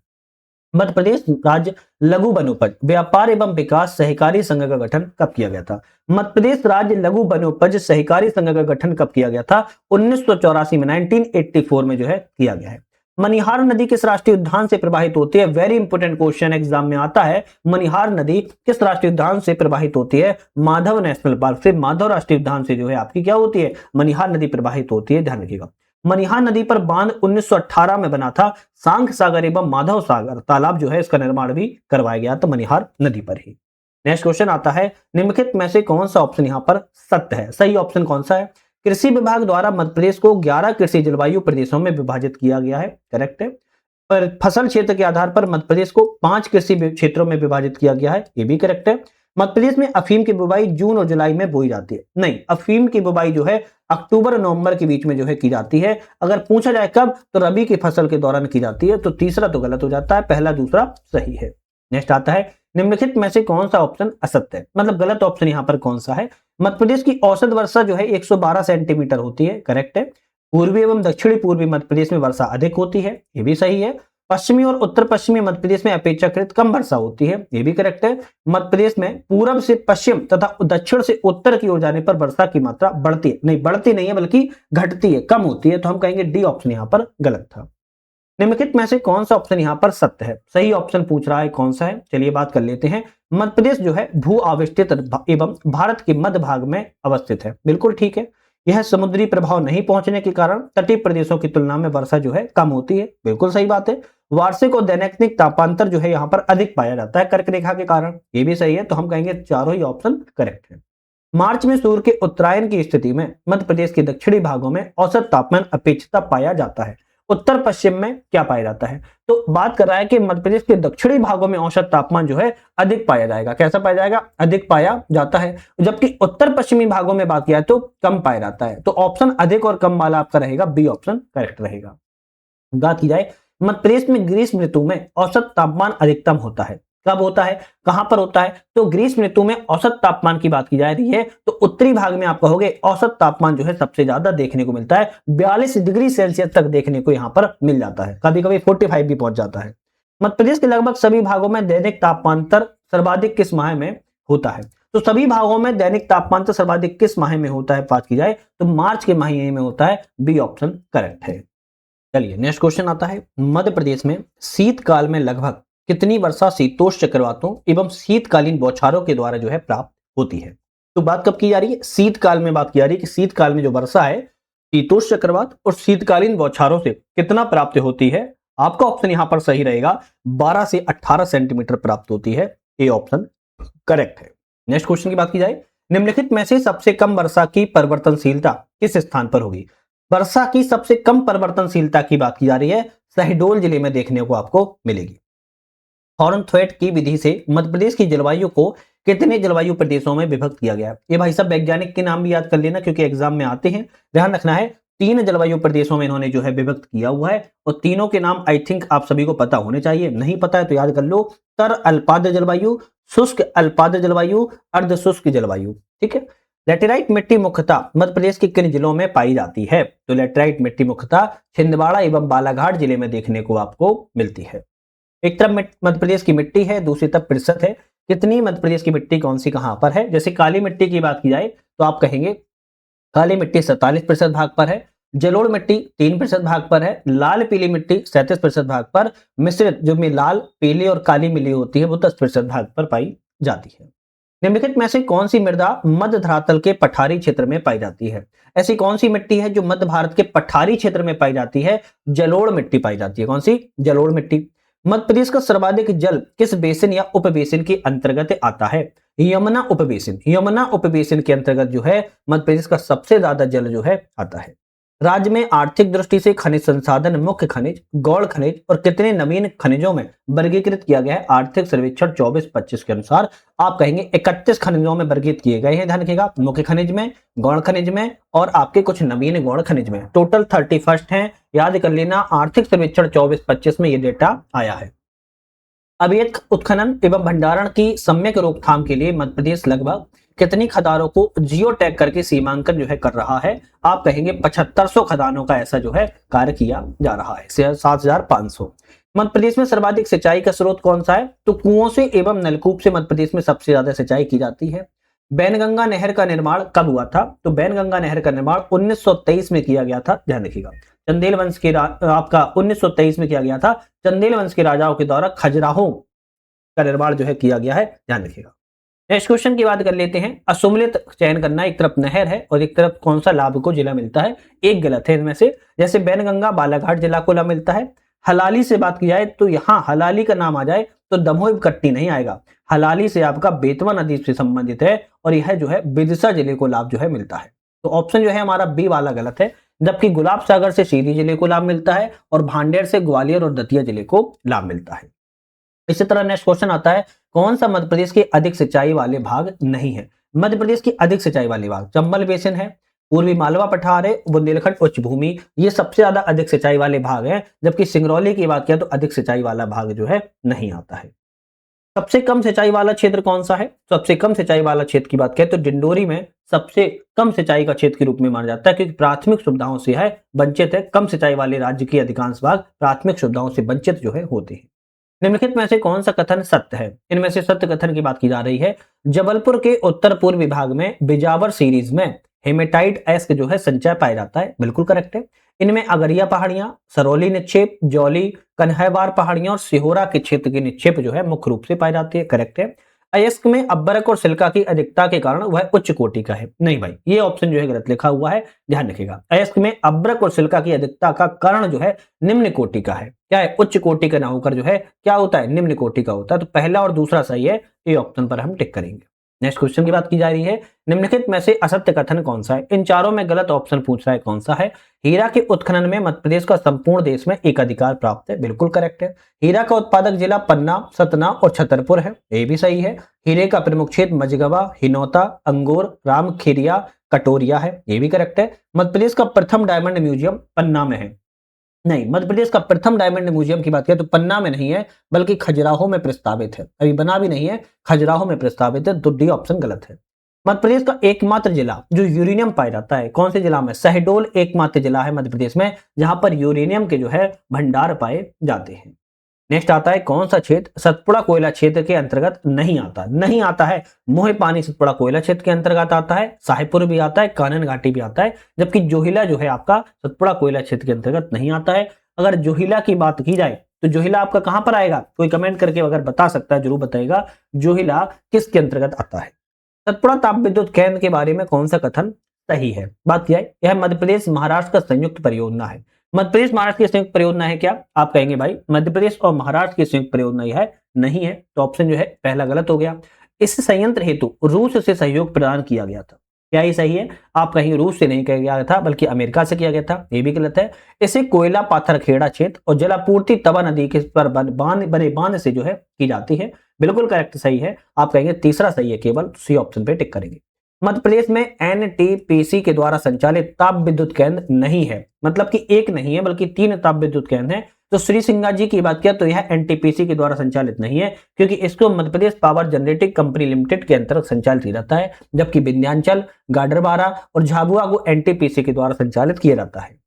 मध्य प्रदेश राज्य लघु वनोपज व्यापार एवं विकास सहकारी संघ का गठन कब किया गया था? मध्य प्रदेश राज्य लघु वनोपज सहकारी संघ का गठन कब किया गया था? 1984 में, 1984 में जो है किया गया है। मनिहार नदी किस राष्ट्रीय उद्यान से प्रवाहित होती है? वेरी इंपोर्टेंट क्वेश्चन एग्जाम में आता है। मनिहार नदी किस राष्ट्रीय उद्यान से प्रवाहित होती है? माधव नेशनल पार्क से, माधव राष्ट्रीय उद्यान से जो है आपकी क्या होती है? मनिहार नदी प्रवाहित होती है, ध्यान रखिएगा। मनिहार नदी पर बांध 1918 में बना था। सांख सागर एवं माधव सागर तालाब जो है इसका निर्माण भी करवाया गया था मनिहार नदी पर ही। नेक्स्ट क्वेश्चन आता है निम्नलिखित में से कौन सा ऑप्शन यहाँ पर सत्य है? सही ऑप्शन कौन सा है? कृषि विभाग द्वारा मध्य प्रदेश को 11 कृषि जलवायु प्रदेशों में विभाजित किया गया है, करेक्ट है। पर फसल क्षेत्र के आधार पर मध्य प्रदेश को 5 कृषि क्षेत्रों में विभाजित किया गया है, ये भी करेक्ट है। मध्य प्रदेश में अफीम की बुवाई जून और जुलाई में बोई जाती है, नहीं, अफीम की बुवाई जो है अक्टूबर नवंबर के बीच में जो है की जाती है। अगर पूछा जाए कब, तो रबी की फसल के दौरान की जाती है। तो तीसरा तो गलत हो जाता है, पहला दूसरा सही है। नेक्स्ट आता है निम्नलिखित में से कौन सा ऑप्शन असत्य है, मतलब गलत ऑप्शन यहाँ पर कौन सा है। मध्य प्रदेश की औसत वर्षा जो है 112 सेंटीमीटर होती है, करेक्ट है। पूर्वी एवं दक्षिणी पूर्वी मध्य प्रदेश में वर्षा अधिक होती है, ये भी सही है। पश्चिमी और उत्तर पश्चिमी मध्य प्रदेश में अपेक्षाकृत कम वर्षा होती है, ये भी करेक्ट है। मध्य प्रदेश में पूरब से पश्चिम तथा दक्षिण से उत्तर की ओर जाने पर वर्षा की मात्रा बढ़ती है, नहीं बढ़ती नहीं है बल्कि घटती है, कम होती है, तो हम कहेंगे डी ऑप्शन यहाँ पर गलत था। निम्नलिखित में से कौन सा ऑप्शन यहाँ पर सत्य है, सही ऑप्शन पूछ रहा है कौन सा है, चलिए बात कर लेते हैं। मध्य प्रदेश जो है भू आविष्टित एवं भारत के मध्य भाग में अवस्थित है, बिल्कुल ठीक है। यह समुद्री प्रभाव नहीं पहुंचने के कारण तटीय प्रदेशों की तुलना में वर्षा जो है कम होती है, बिल्कुल सही बात है। वार्षिक और दैनिक तापांतर जो है यहाँ पर अधिक पाया जाता है कर्क रेखा के कारण, ये भी सही है, तो हम कहेंगे चारों ही ऑप्शन करेक्ट है। मार्च में सूर्य के उत्तरायण की स्थिति में मध्य प्रदेश के दक्षिणी भागों में औसत तापमान अपेक्षित पाया जाता है, उत्तर पश्चिम में क्या पाया जाता है, तो बात कर रहा है कि मध्य प्रदेश के दक्षिणी भागों में औसत तापमान जो है अधिक पाया जाएगा, कैसा पाया जाएगा, अधिक पाया जाता है। जबकि उत्तर पश्चिमी भागों में बात किया तो कम पाया जाता है, तो ऑप्शन अधिक और कम वाला आपका रहेगा बी ऑप्शन करेक्ट रहेगा। बात की जाए मध्य प्रदेश में ग्रीष्म ऋतु में औसत तापमान अधिकतम होता है, कब होता है, कहां पर होता है, तो ग्रीष्म ऋतु में औसत तापमान की बात की जा रही है तो उत्तरी भाग में आप कहोगे औसत तापमान जो है सबसे ज्यादा देखने को मिलता है, 42 डिग्री सेल्सियस तक देखने को यहां पर मिल जाता है, कभी कभी 45 भी पहुंच जाता है। मध्य प्रदेश के लगभग सभी भागों में दैनिक तापमांतर सर्वाधिक किस माह में होता है, तो सभी भागों में दैनिक तापमांतर सर्वाधिक किस माह में होता है, बात की जाए तो मार्च के महीने में होता है, बी ऑप्शन करेक्ट है। चलिए नेक्स्ट क्वेश्चन आता है, मध्य प्रदेश में शीतकाल में लगभग कितनी वर्षा शीतोष्ण चक्रवातों एवं शीतकालीन बौछारों के द्वारा जो है प्राप्त होती है। तो बात कब की जा रही है, शीतकाल में बात की जा रही है कि शीतकाल में जो वर्षा है शीतोष्ण चक्रवात और शीतकालीन बौछारों से कितना प्राप्त होती है। आपका ऑप्शन यहां पर सही रहेगा, 12 से 18 सेंटीमीटर प्राप्त होती है, ए ऑप्शन करेक्ट है। नेक्स्ट क्वेश्चन की बात की जाए, निम्नलिखित में से सबसे कम वर्षा की परिवर्तनशीलता किस स्थान पर होगी। वर्षा की सबसे कम परिवर्तनशीलता की बात की जा रही है, शहडोल जिले में देखने को आपको मिलेगी। हॉर्नथ्वेट की विधि से मध्य प्रदेश की जलवायु को कितने जलवायु प्रदेशों में विभक्त किया गया है। ये भाई साहब वैज्ञानिक के नाम भी याद कर लेना क्योंकि एग्जाम में आते हैं, ध्यान रखना है। 3 जलवायु प्रदेशों में इन्होंने जो है विभक्त किया हुआ है और तीनों के नाम आई थिंक आप सभी को पता होने चाहिए, नहीं पता है तो याद कर लो। तर अल्पाद्र जलवायु, शुष्क अल्पाद्र जलवायु, अर्ध शुष्क जलवायु, ठीक है। लेटेराइट मिट्टी मुख्यतः मध्य प्रदेश के किन जिलों में पाई जाती है, तो लेटेराइट मिट्टी मुख्यतः छिंदवाड़ा एवं बालाघाट जिले में देखने को आपको मिलती है। एक तरफ मध्य प्रदेश की मिट्टी है, दूसरी तरफ प्रतिशत है, कितनी मध्य प्रदेश की मिट्टी कौन सी कहां पर है। जैसे काली मिट्टी की बात की जाए तो आप कहेंगे काली मिट्टी 47% भाग पर है, जलोढ़ मिट्टी 3% भाग पर है, लाल पीली मिट्टी 37% भाग पर, मिश्रित जो में लाल पीली और काली मिली होती है वो 10% भाग पर पाई जाती है। निम्नलिखित में से कौन सी मृदा मध्य धरातल के पठारी क्षेत्र में पाई जाती है। ऐसी कौन सी मिट्टी है जो मध्य भारत के पठारी क्षेत्र में पाई जाती है, जलोढ़ मिट्टी पाई जाती है, कौन सी, जलोढ़ मिट्टी। मध्य प्रदेश का सर्वाधिक जल किस बेसिन या उपबेसिन के अंतर्गत आता है, यमुना उपबेसिन। यमुना उपबेसिन के अंतर्गत जो है मध्य प्रदेश का सबसे ज्यादा जल जो है आता है। राज्य में आर्थिक दृष्टि से खनिज संसाधन, मुख्य खनिज, गौड़ खनिज और कितने नवीन खनिजों में वर्गीकृत किया गया है। आर्थिक सर्वेक्षण 24-25 के अनुसार आप कहेंगे 31 खनिजों में वर्गीकृत किए गए हैं, ध्यान रखिएगा, मुख्य खनिज में, गौड़ खनिज में और आपके कुछ नवीन गौड़ खनिज में। टोटल 31 हैं, याद कर लेना। आर्थिक सर्वेक्षण 24-25 में ये डेटा आया है। अवैध उत्खनन एवं भंडारण की सम्यक रोकथाम के लिए मध्य प्रदेश लगभग कितनी खदानों को जियो टैग करके सीमांकन जो है कर रहा है। आप कहेंगे 7500 खदानों का ऐसा जो है कार्य किया जा रहा है, 7500। मध्य प्रदेश में सर्वाधिक सिंचाई का स्रोत कौन सा है, तो कुओं से एवं नलकूप से मध्य प्रदेश में सबसे ज्यादा सिंचाई की जाती है। बैनगंगा नहर का निर्माण कब हुआ था, तो बैनगंगा नहर का निर्माण 1923 में किया गया था, ध्यान रखिएगा। चंदेल वंश के आपका 1923 में किया गया था, चंदेल वंश के राजाओं के द्वारा खजुराहो का निर्माण जो है किया गया है, ध्यान रखिएगा। नेक्स्ट क्वेश्चन की बात कर लेते हैं। असुमलित चयन करना, एक तरफ नहर है और एक तरफ कौन सा लाभ को जिला मिलता है, एक गलत है इनमें से। जैसे बैनगंगा बालाघाट जिला को लाभ मिलता है। हलाली से बात की जाए तो यहाँ हलाली का नाम आ जाए तो दमोह कट्टी नहीं आएगा, हलाली से आपका बेतवा नदी से संबंधित है और यह जो है विदिशा जिले को लाभ जो है मिलता है। तो ऑप्शन जो है हमारा बी वाला गलत है, जबकि गुलाब सागर से सीधी जिले को लाभ मिलता है और भांडेर से ग्वालियर और दतिया जिले को लाभ मिलता है। इसी तरह नेक्स्ट क्वेश्चन आता है, कौन सा मध्य प्रदेश के अधिक सिंचाई वाले भाग नहीं है। मध्य प्रदेश की अधिक सिंचाई वाले भाग चंबल बेसिन है, पूर्वी मालवा पठार है, बुंदेलखंड उच्च भूमि, ये सबसे ज्यादा अधिक सिंचाई वाले भाग हैं। जबकि सिंगरौली की बात किया तो अधिक सिंचाई वाला भाग जो है नहीं आता है। सबसे कम सिंचाई वाला क्षेत्र कौन सा है? सबसे कम सिंचाई वाला क्षेत्र की बात करें तो डिंडोरी में सबसे कम सिंचाई का क्षेत्र के रूप में माना जाता है, क्योंकि प्राथमिक सुविधाओं से है वंचित है। कम सिंचाई वाले राज्य के अधिकांश भाग प्राथमिक सुविधाओं से वंचित जो है होते हैं। निम्नलिखित में से कौन सा कथन सत्य है? इनमें से सत्य कथन की बात की जा रही है। जबलपुर के उत्तर पूर्व विभाग में बिजावर सीरीज में हेमेटाइट एस्क जो है संचय पाया जाता है, बिल्कुल करेक्ट है। इनमें अगरिया पहाड़ियां, सरौली निक्षेप, जौली, कन्हैवार पहाड़ियां और सिहोरा के क्षेत्र के निक्षेप जो है मुख्य रूप से पाई जाती है, करेक्ट है। अयस्क में अब्बरक और सिल्का की अधिकता के कारण वह उच्च कोटि का है। नहीं भाई, ये ऑप्शन जो है गलत लिखा हुआ है, ध्यान रखिएगा। अयस्क में अब्रक और सिल्का की अधिकता का कारण जो है निम्न कोटि का है। क्या है? उच्च कोटि का ना होकर जो है क्या होता है? निम्न कोटि का होता है। तो पहला और दूसरा सही है, ये ऑप्शन पर हम टिक करेंगे। नेक्स्ट क्वेश्चन की बात की जा रही है। निम्नलिखित में से असत्य कथन कौन सा है? इन चारों में गलत ऑप्शन पूछ रहा है, कौन सा है? हीरा के उत्खनन में मध्य प्रदेश का संपूर्ण देश में एकाधिकार प्राप्त है, बिल्कुल करेक्ट है। हीरा का उत्पादक जिला पन्ना, सतना और छतरपुर है, ये भी सही है। हीरे का प्रमुख क्षेत्र मझगवा, हिनौता, अंगूर, रामखेरिया, कटोरिया है, ये भी करेक्ट है। मध्य प्रदेश का प्रथम डायमंड म्यूजियम पन्ना में है। नहीं, मध्य प्रदेश का प्रथम डायमंड म्यूजियम की बात करें तो पन्ना में नहीं है, बल्कि खजुराहो में प्रस्तावित है। अभी बना भी नहीं है, खजुराहो में प्रस्तावित है, तो डी ऑप्शन गलत है। मध्य प्रदेश का एकमात्र जिला जो यूरेनियम पाया जाता है, कौन से जिला में? शहडोल एकमात्र जिला है मध्य प्रदेश में जहां पर यूरेनियम के जो है भंडार पाए जाते हैं। नेक्स्ट आता है कौन सा क्षेत्र सतपुड़ा कोयला क्षेत्र के अंतर्गत नहीं आता? नहीं आता है। मोहे पानी सतपुड़ा कोयला क्षेत्र के अंतर्गत आता है, साहेबपुर भी आता है, कानन घाटी भी आता है, जबकि जोहिला जो है आपका सतपुड़ा कोयला क्षेत्र के अंतर्गत नहीं आता है। अगर जोहिला की बात की जाए तो जोहिला आपका कहां पर आएगा? कोई कमेंट करके अगर बता सकता है जरूर बताएगा, जोहिला किसके अंतर्गत आता है। सतपुड़ा ताप विद्युत केंद्र के बारे में कौन सा कथन सही है? बात किया है, यह मध्य प्रदेश महाराष्ट्र का संयुक्त परियोजना है। मध्य प्रदेश महाराष्ट्र की संयुक्त परियोजना है क्या? आप कहेंगे भाई मध्य प्रदेश और महाराष्ट्र की संयुक्त परियोजना है, नहीं है, तो ऑप्शन जो है पहला गलत हो गया। इस संयंत्र हेतु रूस से सहयोग प्रदान किया गया था, क्या ये सही है? आप कहेंगे रूस से नहीं किया गया था बल्कि अमेरिका से किया गया था, ये भी गलत है। इसे कोयला पाथर खेड़ा क्षेत्र और जलापूर्ति तवा नदी के पर बने बांध से जो है की जाती है, बिल्कुल करेक्ट सही है। आप कहेंगे तीसरा सही है, केवल सी ऑप्शन पे टिक करेंगे। मध्य प्रदेश में एनटीपीसी के द्वारा संचालित ताप विद्युत केंद्र नहीं है, मतलब कि एक नहीं है बल्कि 3 ताप विद्युत केंद्र हैं। तो श्री सिंगा जी की बात किया तो यह एनटीपीसी के द्वारा संचालित नहीं है, क्योंकि इसको Madhya Pradesh power generating company limited के अंतर्गत संचालित किया जाता है, जबकि विंध्याचल, गाडरवारा और झाबुआ को एनटीपीसी के द्वारा संचालित किया जाता है।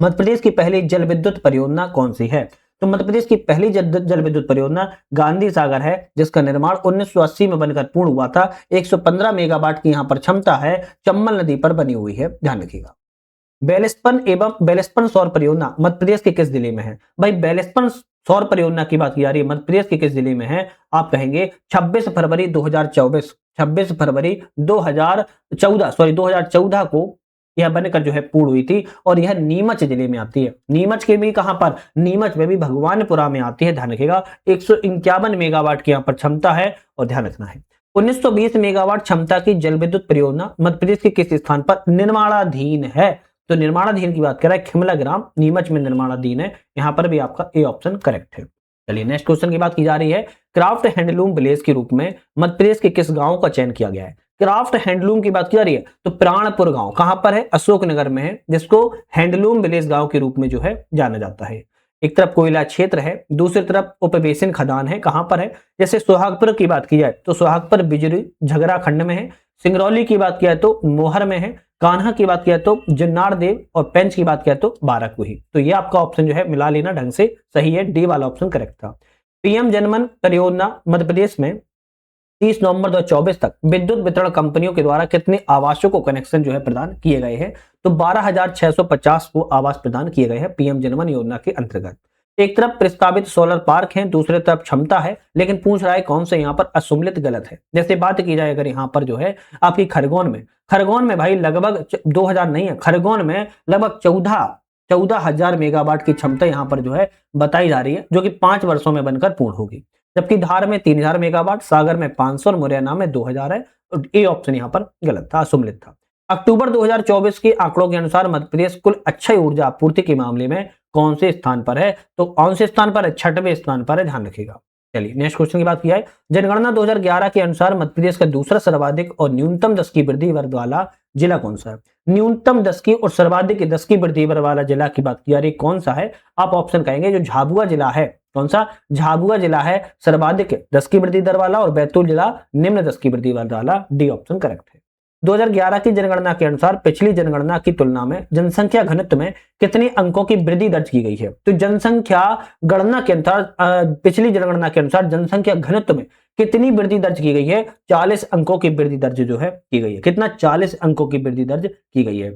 मध्य प्रदेश की पहली जल विद्युत परियोजना कौन सी है? तो मध्य प्रदेश की पहली जल विद्युत परियोजना गांधी सागर है, जिसका निर्माण 1980 में बनकर पूर्ण हुआ था। 115 मेगावाट की यहां पर क्षमता है, चंबल नदी पर बनी हुई है, ध्यान रखिएगा। बेलस्पन सौर परियोजना मध्य प्रदेश के किस जिले में है? भाई बेलस्पन सौर परियोजना की बात की जा रही है, मध्य प्रदेश के किस जिले में है? आप कहेंगे 26 फरवरी 2014 को यह बनकर जो है पूर्ण हुई थी, और यह नीमच जिले में आती है। नीमच के भी कहां पर? नीमच में भी भगवानपुरा में आती है, ध्यान रखिएगा। 151 मेगावाट की यहां पर क्षमता है, और ध्यान रखना है 1920 मेगावाट क्षमता की जल विद्युत परियोजना मध्य प्रदेश के किस स्थान पर निर्माणाधीन है? तो निर्माणाधीन की बात कर रहा है खिमला ग्राम, नीमच में निर्माणाधीन है, यहां पर भी आपका ए ऑप्शन करेक्ट है। चलिए नेक्स्ट क्वेश्चन की बात की जा रही है। क्राफ्ट हैंडलूम विलेज के रूप में मध्य प्रदेश के किस गांव का चयन किया गया है? क्राफ्ट हैंडलूम की बात की जा रही है तो प्राणपुर गांव कहां पर है? अशोकनगर में है, जिसको हैंडलूम विलेज गांव के रूप में जो है जाना जाता है। एक तरफ कोयला क्षेत्र है, दूसरी तरफ उपवेशन खदान है, कहां पर है? जैसे सोहागपुर की बात की जाए तो सोहागपुर बिजली झगड़ा खंड में है, सिंगरौली की बात किया तो मोहर में है, कान्हा की बात किया तो जन्नार देव, और पेंच की बात किया तो बाराकुही। तो ये आपका ऑप्शन जो है मिला लेना ढंग से सही है, डी वाला ऑप्शन करेक्ट था। पीएम जनमन परियोजना मध्य प्रदेश में 30 नवंबर 2024 तक विद्युत वितरण कंपनियों के द्वारा कितने आवासों को कनेक्शन जो है प्रदान किए गए हैं? तो 12,650 को आवास प्रदान किए गए हैं पीएम जनमन योजना के अंतर्गत। एक तरफ प्रस्तावित सोलर पार्क है, दूसरे तरफ क्षमता है, लेकिन पूछ रहा है कौन से यहाँ पर असुम्मिलित गलत है। जैसे बात की जाए अगर यहाँ पर जो है आपकी खरगोन में भाई लगभग 2000 नहीं है, खरगोन में लगभग 14,000 मेगावाट की क्षमता यहाँ पर जो है बताई जा रही है, जो कि 5 वर्षों में बनकर पूर्ण होगी। जबकि धार में 3000 मेगावाट, सागर में 500 और मुरैना में 2000 है। ए ऑप्शन यहाँ पर गलत था, असुम्मिलित था। अक्टूबर 2024 के आंकड़ों के अनुसार मध्य प्रदेश कुल अक्षय ऊर्जा आपूर्ति के मामले में कौन से स्थान पर है? तो कौन से स्थान पर है? 6वें स्थान पर है, ध्यान रखिएगा। चलिए नेक्स्ट क्वेश्चन की बात की जाए। जनगणना 2011 के अनुसार मध्य प्रदेश का दूसरा सर्वाधिक और न्यूनतम 10 की वृद्धि दर वाला जिला कौन सा है? न्यूनतम 10 की और सर्वाधिक 10 की वृद्धि दर वाला जिला की बात की जा रही है, कौन सा है? आप ऑप्शन कहेंगे जो झाबुआ जिला है, कौन सा? झाबुआ जिला है सर्वाधिक 10 की वृद्धि दर वाला और बैतूल जिला निम्न 10 की वृद्धि वाला। डी ऑप्शन करेक्ट है। 2011 की जनगणना के अनुसार पिछली जनगणना की तुलना में जनसंख्या घनत्व में कितने अंकों की वृद्धि दर्ज की गई है? तो जनसंख्या गणना के अनुसार पिछली जनगणना के अनुसार जनसंख्या घनत्व में कितनी वृद्धि दर्ज की गई है? 40 अंकों की वृद्धि दर्ज जो है की गई है। कितना? 40 अंकों की वृद्धि दर्ज की गई है।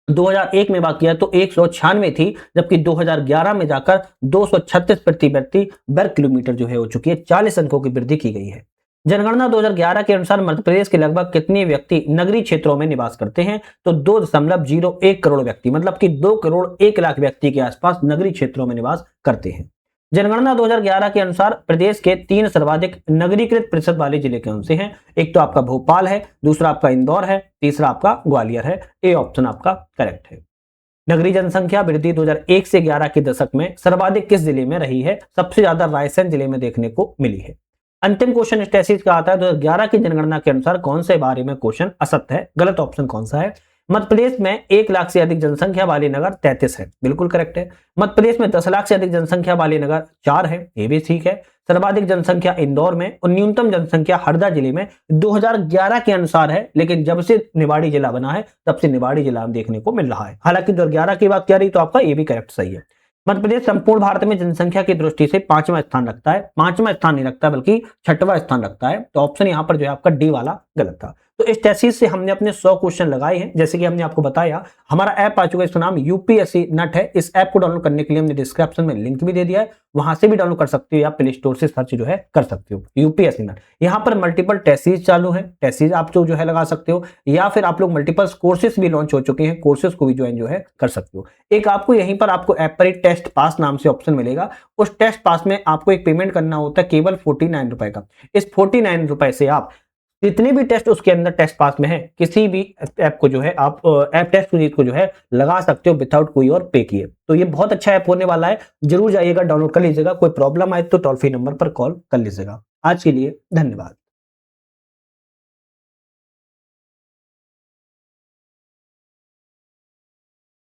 2001 में बात किया तो 196 थी, जबकि 2011 में जाकर 236 प्रति व्यक्ति वर्ग किलोमीटर जो है हो चुकी है। 40 अंकों की वृद्धि की गई है। जनगणना 2011 के अनुसार मध्य प्रदेश के लगभग कितने व्यक्ति नगरीय क्षेत्रों में निवास करते हैं? तो 2.01 करोड़ व्यक्ति, मतलब कि 2 करोड़ 1 लाख व्यक्ति के आसपास नगरीय क्षेत्रों में निवास करते हैं। जनगणना 2011 के अनुसार प्रदेश के 3 सर्वाधिक नगरीकृत प्रतिशत वाले जिले कौन से हैं? एक तो आपका भोपाल है, दूसरा आपका इंदौर है, तीसरा आपका ग्वालियर है। ए ऑप्शन आपका करेक्ट है। नगरीय जनसंख्या वृद्धि 2001 से 11 के दशक में सर्वाधिक किस जिले में रही है? सबसे ज्यादा रायसेन जिले में देखने को मिली है। अंतिम क्वेश्चन इस टेसिस का आता है 2011 की जनगणना के अनुसार कौन से बारे में क्वेश्चन असत्य है? गलत ऑप्शन कौन सा है? मध्य प्रदेश में 1 लाख से अधिक जनसंख्या वाले नगर 33 है, बिल्कुल करेक्ट है। मध्य प्रदेश में 10 लाख से अधिक जनसंख्या वाले नगर 4 है, ये भी ठीक है। सर्वाधिक जनसंख्या इंदौर में और न्यूनतम जनसंख्या हरदा जिले में 2011 के अनुसार है, लेकिन जब से निवाड़ी जिला बना है तब से निवाड़ी जिला देखने को मिल रहा है। हालांकि 2011 की बात किया रही तो आपका ये भी करेक्ट सही है। मध्य प्रदेश संपूर्ण भारत में जनसंख्या की दृष्टि से 5वां स्थान रखता है। 5वां स्थान नहीं रखता बल्कि 6वां स्थान रखता है। तो ऑप्शन यहाँ पर जो है आपका डी वाला गलत था। तो इस टेसिस से हमने अपने 100 क्वेश्चन लगाए हैं। जैसे कि हमने आपको बताया हमारा ऐप आ चुका है, इसका नाम यूपीएससी नट है। इस ऐप को डाउनलोड करने के लिए हमने डिस्क्रिप्शन में लिंक भी दे दिया है, वहां से भी डाउनलोड कर सकते हो या प्ले स्टोर से सर्च जो है कर सकते हो यूपीएससी नट। यहाँ पर मल्टीपल टेसिस चालू है, टेसिस आप जो है लगा सकते हो, या फिर आप लोग मल्टीपल कोर्सेज भी लॉन्च हो चुके हैं, कोर्सेज को भी ज्वाइन जो है कर सकते हो। एक आपको यहीं पर आपको ऐप पर एक टेस्ट पास नाम से ऑप्शन मिलेगा। उस टेस्ट पास में आपको एक पेमेंट करना होता है केवल 49 रुपए का। इस 49 रुपए से आप जितने भी टेस्ट उसके अंदर टेस्ट पास में है, किसी भी ऐप को जो है आप ऐप टेस्ट सीरीज को जो है लगा सकते हो विदाउट कोई और पे किए। तो ये बहुत अच्छा ऐप होने वाला है, जरूर जाइएगा, डाउनलोड कर लीजिएगा। कोई प्रॉब्लम आए तो टोल फ्री नंबर पर कॉल कर लीजिएगा। आज के लिए धन्यवाद।